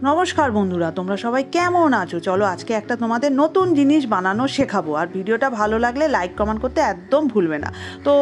নমস্কার বন্ধুরা, তোমরা সবাই কেমন আছো? চলো আজকে একটা তোমাদের নতুন জিনিস বানানো শেখাবো। আর ভিডিওটা ভালো লাগলে লাইক কমেন্ট করতে একদম ভুলবে না। তো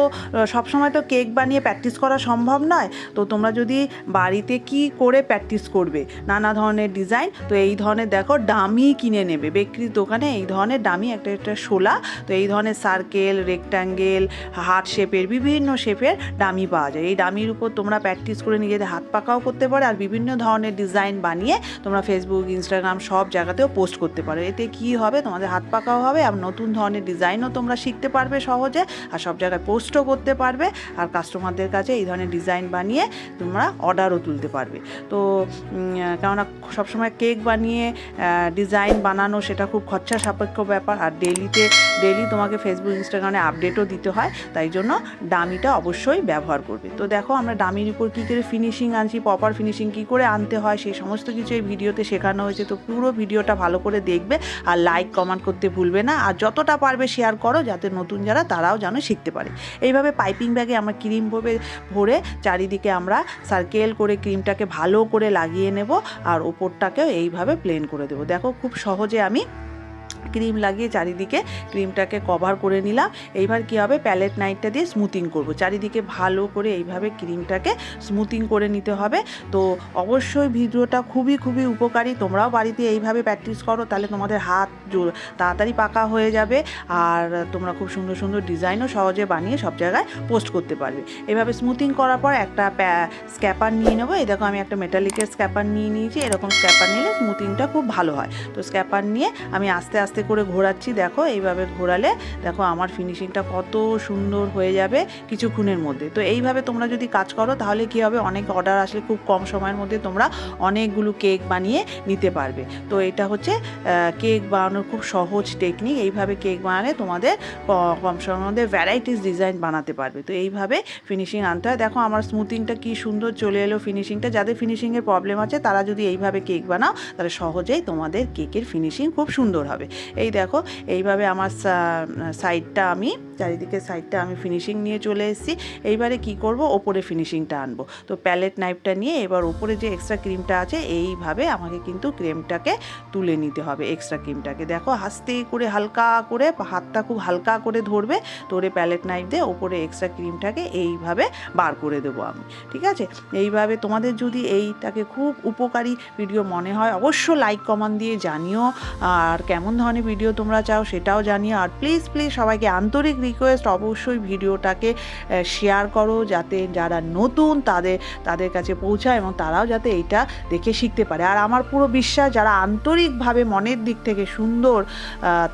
সবসময় তো কেক বানিয়ে প্র্যাকটিস করা সম্ভব নয়। তো তোমরা যদি বাড়িতে কি করে প্র্যাকটিস করবে, নানা ধরনের ডিজাইন, তো এই ধরনের দেখো ডামি কিনে নেবে বেকরির দোকানে। এই ধরনের ডামি একটা শোলা, তো এই ধরনের সার্কেল, রেক্ট্যাঙ্গেল, হার্ট শেপের, বিভিন্ন শেপের ডামি পাওয়া যায়। এই ডামির উপর তোমরা প্র্যাকটিস করে নিজেদের হাত পাকাও করতে পারো, আর বিভিন্ন ধরনের ডিজাইন বানিয়ে তোমরা ফেসবুক, ইনস্টাগ্রাম সব জায়গাতেও পোস্ট করতে পারো। এতে কি হবে, তোমাদের হাত পাকাও হবে, আর নতুন ধরনের ডিজাইনও তোমরা শিখতে পারবে সহজে, আর সব জায়গায় পোস্টও করতে পারবে, আর কাস্টমারদের কাছে এই ধরনের ডিজাইন বানিয়ে তোমরা অর্ডারও তুলতে পারবে। তো কেননা সবসময় কেক বানিয়ে ডিজাইন বানানো সেটা খুব খরচা সাপেক্ষ ব্যাপার, আর ডেলি তোমাকে ফেসবুক, ইনস্টাগ্রামে আপডেটও দিতে হয়। তাই জন্য ডামিটা অবশ্যই ব্যবহার করবে। তো দেখো আমরা ডামির উপর কী করে ফিনিশিং আনছি, প্রপার ফিনিশিং কী করে আনতে হয়, সেই সমস্ত কিছু এই ভিডিওতে শেখানো হয়েছে। তো পুরো ভিডিওটা ভালো করে দেখবে, আর লাইক কমেন্ট করতে ভুলবে না, আর যতটা পারবে শেয়ার করো, যাতে নতুন যারা তারাও যেন শিখতে পারে। এইভাবে পাইপিং ব্যাগে আমরা ক্রিম ভরে চারিদিকে আমরা সার্কেল করে ক্রিমটাকে ভালো করে লাগিয়ে নেব, আর ওপরটাকেও এইভাবে প্লেন করে দেবো। দেখো খুব সহজে আমি ক্রিম লাগিয়ে চারিদিকে ক্রিমটাকে কভার করে নিলাম। এইবার কি হবে, প্যালেট নাইফটা দিয়ে স্মুথিং করব চারিদিকে ভালো করে। এইভাবে ক্রিমটাকে স্মুথিং করে নিতে হবে। তো অবশ্যই ভিডিওটা খুবই উপকারী। তোমরাও বাড়িতে এইভাবে প্র্যাকটিস করো, তাহলে তোমাদের হাত তাড়াতাড়ি পাকা হয়ে যাবে, আর তোমরা খুব সুন্দর ডিজাইনও সহজে বানিয়ে সব জায়গায় পোস্ট করতে পারবে। এইভাবে স্মুথিং করার পর একটা স্ক্যাপার নিয়ে নেবো। এই দেখো আমি একটা মেটালিকের স্ক্যাপার নিয়ে নিয়েছি। এরকম স্ক্যাপার নিলে স্মুথিংটা খুব ভালো হয়। তো স্ক্যাপার নিয়ে আমি আস্তে আস্তে করে ঘোরাচ্ছি। দেখো এইভাবে ঘোরালে দেখো আমার ফিনিশিংটা কত সুন্দর হয়ে যাবে কিছুক্ষণের মধ্যে। তো এইভাবে তোমরা যদি কাজ করো, তাহলে কি হবে, অনেক অর্ডার আসলে খুব কম সময়ের মধ্যে তোমরা অনেকগুলো কেক বানিয়ে নিতে পারবে। তো এটা হচ্ছে কেক বানানোর খুব সহজ টেকনিক। এইভাবে কেক বানালে তোমাদের কম সময়ের মধ্যে ভ্যারাইটিস ডিজাইন বানাতে পারবে। তো এইভাবে ফিনিশিং আনতে হয়। দেখো আমার স্মুথিংটা কি সুন্দর চলে এলো ফিনিশিংটা। যাদের ফিনিশিংয়ের প্রবলেম আছে তারা যদি এইভাবে কেক বানাও, তাহলে সহজেই তোমাদের কেকের ফিনিশিং খুব সুন্দর হবে। এই দেখো এইভাবে আমার চারিদিকে সাইডটা আমি ফিনিশিং নিয়ে চলে এসেছি। এইবারে কি করব, ওপরে ফিনিশিংটা আনবো। তো প্যালেট নাইফটা নিয়ে এবার ওপরে যে এক্সট্রা ক্রিমটা আছে, এইভাবে আমাকে কিন্তু ক্রিমটাকে তুলে নিতে হবে। এক্সট্রা ক্রিমটাকে দেখো আস্তে করে হালকা করে, হাতটা খুব হালকা করে ধরবে, ধরে প্যালেট নাইফ দিয়ে ওপরে এক্সট্রা ক্রিমটাকে এইভাবে বার করে দেবো আমি। ঠিক আছে, এইভাবে তোমাদের যদি এইটাকে খুব উপকারী ভিডিও মনে হয়, অবশ্য লাইক কমেন্ট দিয়ে জানিও, আর কেমন ধরনের ভিডিও তোমরা চাও সেটাও জানিও। আর প্লিজ সবাইকে আন্তরিক রিকোয়েস্ট, অবশ্যই ভিডিওটাকে শেয়ার করো, যাতে যারা নতুন তাদের কাছে পৌঁছায়, এবং তারাও যাতে এইটা দেখে শিখতে পারে। আর আমার পুরো বিশ্বাস, যারা আন্তরিকভাবে মনের দিক থেকে সুন্দর,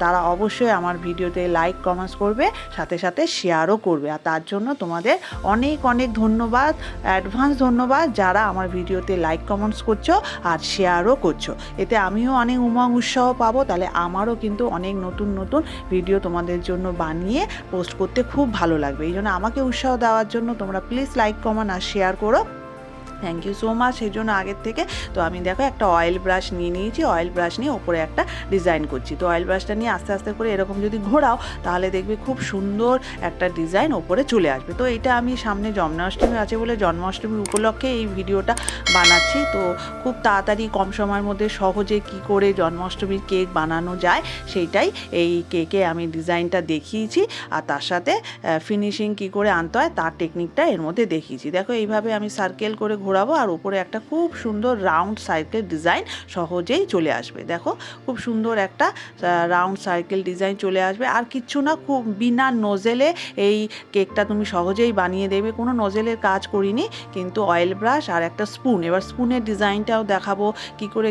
তারা অবশ্যই আমার ভিডিওতে লাইক কমেন্টস করবে, সাথে শেয়ারও করবে। আর তার জন্য তোমাদের অনেক ধন্যবাদ, অ্যাডভান্স ধন্যবাদ, যারা আমার ভিডিওতে লাইক কমেন্টস করছো আর শেয়ারও করছো। এতে আমিও অনেক উৎসাহ পাবো। তাহলে আমারও কিন্তু অনেক নতুন ভিডিও তোমাদের জন্য বানিয়ে পোস্ট করতে খুব ভালো লাগবে। এই জন্য আমাকে উৎসাহ দেওয়ার জন্য তোমরা প্লিজ লাইক কমেন্ট আর শেয়ার করো। থ্যাংক ইউ সো মাচ সেই জন্য আগের থেকে। তো আমি দেখো একটা অয়েল ব্রাশ নিয়ে নিয়েছি। অয়েল ব্রাশ নিয়ে ওপরে একটা ডিজাইন করছি। তো অয়েল ব্রাশটা নিয়ে আস্তে করে এরকম যদি ঘোরাও, তাহলে দেখবে খুব সুন্দর একটা ডিজাইন ওপরে চলে আসবে। তো এটা আমি সামনে জন্মাষ্টমী আছে বলে জন্মাষ্টমী উপলক্ষে এই ভিডিওটা বানাচ্ছি। তো খুব তাড়াতাড়ি কম সময়ের মধ্যে সহজে কি করে জন্মাষ্টমীর কেক বানানো যায়, সেইটাই এই কেকে আমি ডিজাইনটা দেখিয়েছি, আর তার সাথে ফিনিশিং কি করে আনতে হয় তার টেকনিকটা এর মধ্যে দেখিয়েছি। দেখো এইভাবে আমি সার্কেল করে ঘোরাবো, আর উপরে একটা খুব সুন্দর রাউন্ড সার্কেল ডিজাইন সহজেই চলে আসবে। দেখো খুব সুন্দর একটা রাউন্ড সার্কেল ডিজাইন চলে আসবে। আর কিচ্ছু না, খুব বিনা নোজেলে এই কেকটা তুমি সহজেই বানিয়ে দেবে। কোনো নোজেলের কাজ করিনি, কিন্তু অয়েল ব্রাশ আর একটা স্পুন। এবার স্পুনের ডিজাইনটাও দেখাবো, কি করে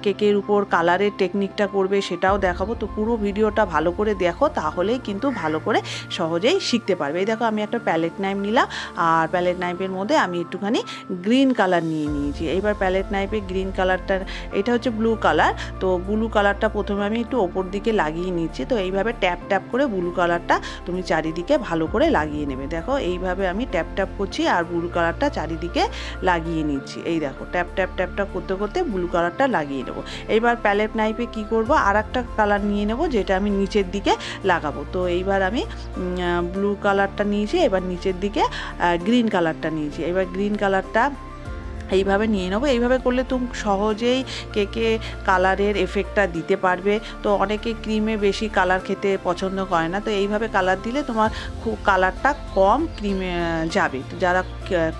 কেকের উপর কালারের টেকনিকটা করবে সেটাও দেখাবো। তো পুরো ভিডিওটা ভালো করে দেখো, তাহলেই কিন্তু ভালো করে সহজেই শিখতে পারবে। এই দেখো আমি একটা প্যালেট নাইফ নিলাম, আর প্যালেট নাইফের মধ্যে আমি একটুখানি গ্রিন কালার নিয়ে নিয়েছি। এইবার প্যালেট নাইফে গ্রিন কালারটা, এটা হচ্ছে ব্লু কালার। তো ব্লু কালারটা প্রথমে আমি একটু ওপর দিকে লাগিয়ে নিচ্ছি। তো এইভাবে ট্যাপ করে ব্লু কালারটা তুমি চারিদিকে ভালো করে লাগিয়ে নেবে। দেখো এইভাবে আমি ট্যাপ করছি, আর ব্লু কালারটা চারিদিকে লাগিয়ে নিচ্ছি। এই দেখো ট্যাপ করতে ব্লু কালারটা লাগিয়ে নেবো। এইবার প্যালেট নাইফে কি করব, আর একটা কালার নিয়ে নেব, যেটা আমি নিচের দিকে লাগাবো। তো এইবার আমি ব্লু কালারটা নিয়েছি, এবার নিচের দিকে গ্রিন কালারটা নিয়েছি। এবার গ্রিন কালারটা এইভাবে নিয়ে নেবো। এইভাবে করলে তুমি সহজেই কেকে কালারের এফেক্টটা দিতে পারবে। তো অনেকে ক্রিমে বেশি কালার খেতে পছন্দ করে না, তো এইভাবে কালার দিলে তোমার খুব কালারটা কম ক্রিমে যাবে। তো যারা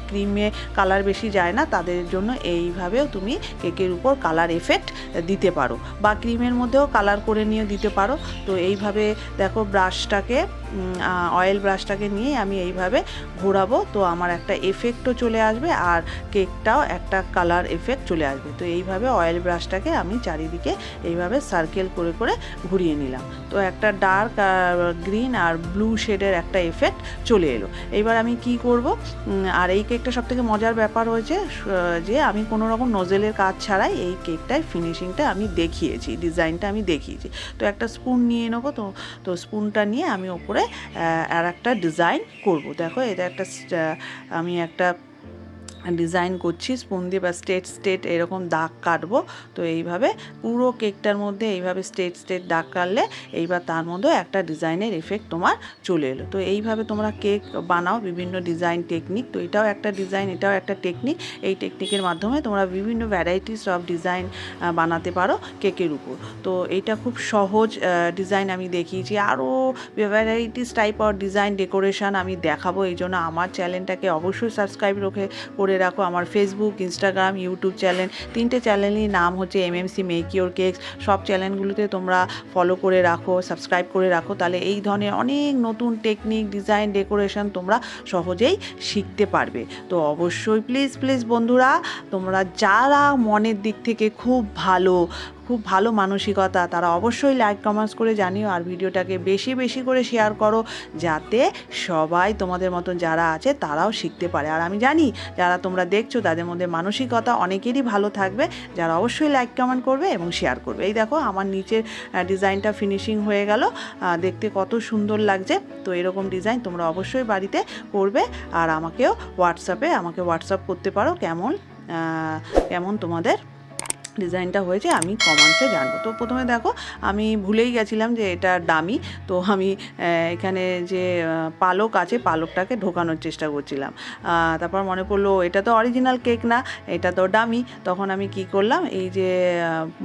ক্রিমে কালার বেশি যায় না তাদের জন্য এইভাবেও তুমি কেকের উপর কালার এফেক্ট দিতে পারো, বা ক্রিমের মধ্যেও কালার করে নিয়ে দিতে পারো। তো এইভাবে দেখো ব্রাশটাকে, অয়েল ব্রাশটাকে নিয়ে আমি এইভাবে ঘোরাবো, তো আমার একটা এফেক্টও চলে আসবে আর কেকটাও একটা কালার এফেক্ট চলে আসবে। তো এইভাবে অয়েল ব্রাশটাকে আমি চারিদিকে এইভাবে সার্কেল করে করে ঘুরিয়ে নিলাম। তো একটা ডার্ক গ্রিন আর ব্লু শেডের একটা এফেক্ট চলে এলো। এইবার আমি কি করব, আর এই কেকটা সবথেকে মজার ব্যাপার হয়েছে যে আমি কোনো রকম নোজেলের কাজ ছাড়াই এই কেকটায় ফিনিশিংটা আমি দেখিয়েছি, ডিজাইনটা আমি দেখিয়েছি। তো একটা স্পুন নিয়ে নেবো, তো স্পুনটা নিয়ে আমি ওপরে আর একটা ডিজাইন করব। দেখো এটা আমি একটা ডিজাইন করছি স্পুন দিয়ে, বা স্টেট এরকম দাগ কাটবো। তো এইভাবে পুরো কেকটার মধ্যে এইভাবে স্টেট দাগ কাটলে এইবার তার মধ্যে একটা ডিজাইনের এফেক্ট তোমার চলে এলো। তো এইভাবে তোমরা কেক বানাও, বিভিন্ন ডিজাইন টেকনিক। তো এটাও একটা ডিজাইন, এটাও একটা টেকনিক। এই টেকনিকের মাধ্যমে তোমরা বিভিন্ন ভ্যারাইটিস অফ ডিজাইন বানাতে পারো কেকের উপর। তো এইটা খুব সহজ ডিজাইন আমি দেখিয়েছি। আরও varieties type of design decoration আমি দেখাবো। এই জন্য আমার চ্যানেলটাকে অবশ্যই সাবস্ক্রাইব করে রাখো। আমার ফেসবুক, ইনস্টাগ্রাম, ইউটিউব চ্যানেল, 3টে চ্যানেলই নাম হচ্ছে MMC মেক ইওর কেকস। সব চ্যানেলগুলোতে তোমরা ফলো করে রাখো, সাবস্ক্রাইব করে রাখো, তাহলে এই ধরনের অনেক নতুন টেকনিক, ডিজাইন, ডেকোরেশন তোমরা সহজেই শিখতে পারবে। তো অবশ্যই প্লিজ বন্ধুরা, তোমরা যারা মনের দিক থেকে খুব ভালো মানসিকতা, তারা অবশ্যই লাইক কমেন্টস করে জানিও, আর ভিডিওটাকে বেশি করে শেয়ার করো, যাতে সবাই তোমাদের মতন যারা আছে তারাও শিখতে পারে। আর আমি জানি যারা তোমরা দেখছো তাদের মধ্যে মানসিকতা অনেকেরই ভালো থাকবে, যারা অবশ্যই লাইক কমেন্ট করবে এবং শেয়ার করবে। এই দেখো আমার নিচের ডিজাইনটা ফিনিশিং হয়ে গেল, দেখতে কত সুন্দর লাগছে। তো এরকম ডিজাইন তোমরা অবশ্যই বাড়িতে করবে, আর আমাকে হোয়াটসঅ্যাপ করতে পারো কেমন তোমাদের ডিজাইনটা হয়েছে, আমি কমেন্টসে জানবো। তো প্রথমে দেখো আমি ভুলেই গেছিলাম যে এটা ডামি। তো আমি এখানে যে পালক আছে, পালকটাকে ঢোকানোর চেষ্টা করছিলাম। তারপর মনে পড়লো এটা তো অরিজিনাল কেক না, এটা তো ডামি। তখন আমি কি করলাম, এই যে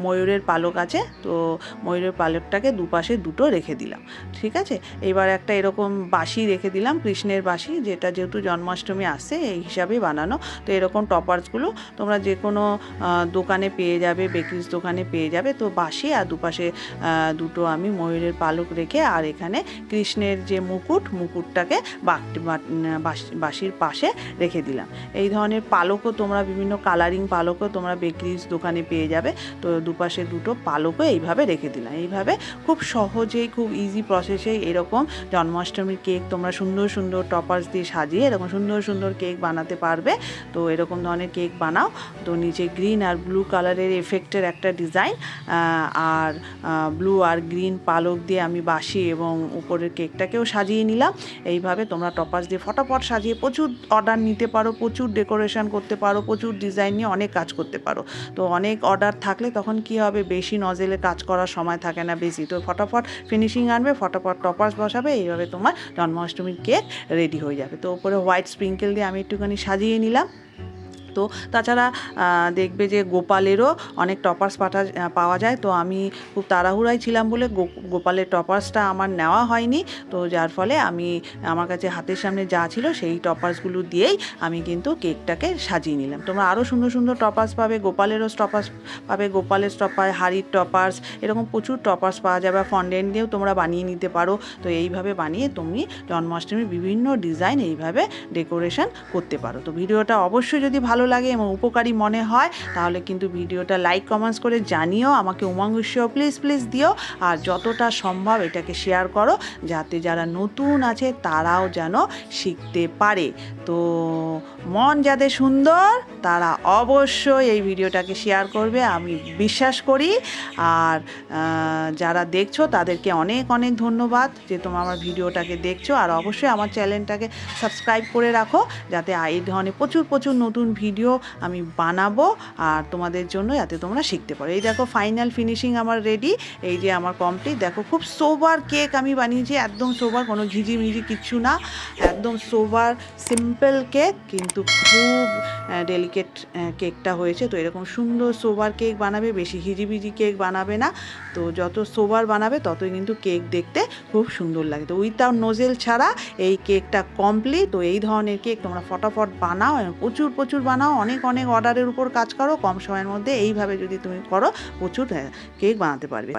ময়ূরের পালক আছে, তো ময়ূরের পালকটাকে দুপাশে দুটো রেখে দিলাম। ঠিক আছে, এবার একটা এরকম বাঁশি রেখে দিলাম, কৃষ্ণের বাঁশি, যেহেতু জন্মাষ্টমী আসছে এই হিসাবে বানানো। তো এরকম টপার্সগুলো তোমরা যে কোনো দোকানে পেয়ে যাবে, বেকারিজ দোকানে পেয়ে যাবে। তো বাঁশি আর দুপাশে দুটো আমি ময়ূরের পালক রেখে, আর এখানে কৃষ্ণের যে মুকুটটাকে বাঁশির পাশে রেখে দিলাম। এই ধরনের পালকও তোমরা, বিভিন্ন কালারিং পালকও তোমরা বেকারিজ দোকানে পেয়ে যাবে। তো দুপাশে দুটো পালকও এইভাবে রেখে দিলাম। এইভাবে খুব সহজেই, খুব ইজি প্রসেসেই এরকম জন্মাষ্টমীর কেক তোমরা সুন্দর টপার্স দিয়ে সাজিয়ে এরকম সুন্দর কেক বানাতে পারবে। তো এরকম ধরনের কেক বানাও। তো নিচে গ্রিন আর ব্লু কালারের এফেক্টের একটা ডিজাইন, আর ব্লু আর গ্রিন পালক দিয়ে আমি বাঁশি এবং উপরের কেকটাকেও সাজিয়ে নিলাম। এইভাবে তোমরা টপার্স দিয়ে ফটাফট সাজিয়ে প্রচুর অর্ডার নিতে পারো, প্রচুর ডেকোরেশন করতে পারো, প্রচুর ডিজাইন নিয়ে অনেক কাজ করতে পারো। তো অনেক অর্ডার থাকলে তখন কি হবে, বেশি নজেলে কাজ করার সময় থাকে না বেশি, তো ফটাফট ফিনিশিং আনবে, ফটাফট টপার্স বসাবে, এইভাবে তোমার জন্মাষ্টমীর কেক রেডি হয়ে যাবে। তো উপরে হোয়াইট স্প্রিঙ্কেল দিয়ে আমি একটুখানি সাজিয়ে নিলাম। তো তাছাড়া দেখবে যে গোপালেরও অনেক টপার্স পাওয়া যায়। তো আমি খুব তাড়াহুড়ায় ছিলাম বলে গোপালের টপার্সটা আমার নেওয়া হয়নি। তো যার ফলে আমার কাছে হাতের সামনে যা ছিল সেই টপার্সগুলো দিয়েই আমি কিন্তু কেকটাকে সাজিয়ে নিলাম। তোমরা আরও সুন্দর টপার্স পাবে, গোপালেরও টপার্স পাবে, গোপালের টপার, হাড়ির টপার্স, এরকম প্রচুর টপার্স পাওয়া যাবে। ফন্ডেন্ট দিয়েও তোমরা বানিয়ে নিতে পারো। তো এইভাবে বানিয়ে তুমি জন্মাষ্টমীর বিভিন্ন ডিজাইন এইভাবে ডেকোরেশন করতে পারো। তো ভিডিওটা অবশ্যই যদি ভালো লাগে এবং উপকারী মনে হয় তাহলে কিন্তু ভিডিওটা লাইক কমেন্টস করে জানিও, আমাকে উৎসাহ প্লিজ দিও, আর যতটা সম্ভব এটাকে শেয়ার করো, যাতে যারা নতুন আছে তারাও যেন শিখতে পারে। তো মন যাদের সুন্দর তারা অবশ্যই এই ভিডিওটাকে শেয়ার করবে, আমি বিশ্বাস করি। আর যারা দেখছো তাদেরকে অনেক ধন্যবাদ যে তোমরা আমার ভিডিওটাকে দেখছো, আর অবশ্যই আমার চ্যানেলটাকে সাবস্ক্রাইব করে রাখো, যাতে এই ধরনের প্রচুর নতুন ভিডিও ভিডিও আমি বানাবো আর তোমাদের জন্য, যাতে তোমরা শিখতে পারো। এই দেখো ফাইনাল ফিনিশিং আমার রেডি, এই যে আমার কমপ্লিট। দেখো খুব সোবার কেক আমি বানিয়েছি, একদম সোবার, কোনো ঘিজিমিজি কিচ্ছু না, একদম সোবার সিম্পল কেক, কিন্তু খুব ডেলিকেট কেকটা হয়েছে। তো এরকম সুন্দর সোবার কেক বানাবে, বেশি হিজিবিজি কেক বানাবে না। তো যত সোবার বানাবে ততই কিন্তু কেক দেখতে খুব সুন্দর লাগে। তো উইথাউট নোজেল ছাড়া এই কেকটা কমপ্লিট। তো এই ধরনের কেক তোমরা ফটাফট বানাও, প্রচুর প্রচুর বানাও, অনেক অনেক অর্ডারের উপর কাজ করো কম সময়ের মধ্যে। এইভাবে যদি তুমি করো প্রচুর কেক বানাতে পারবে।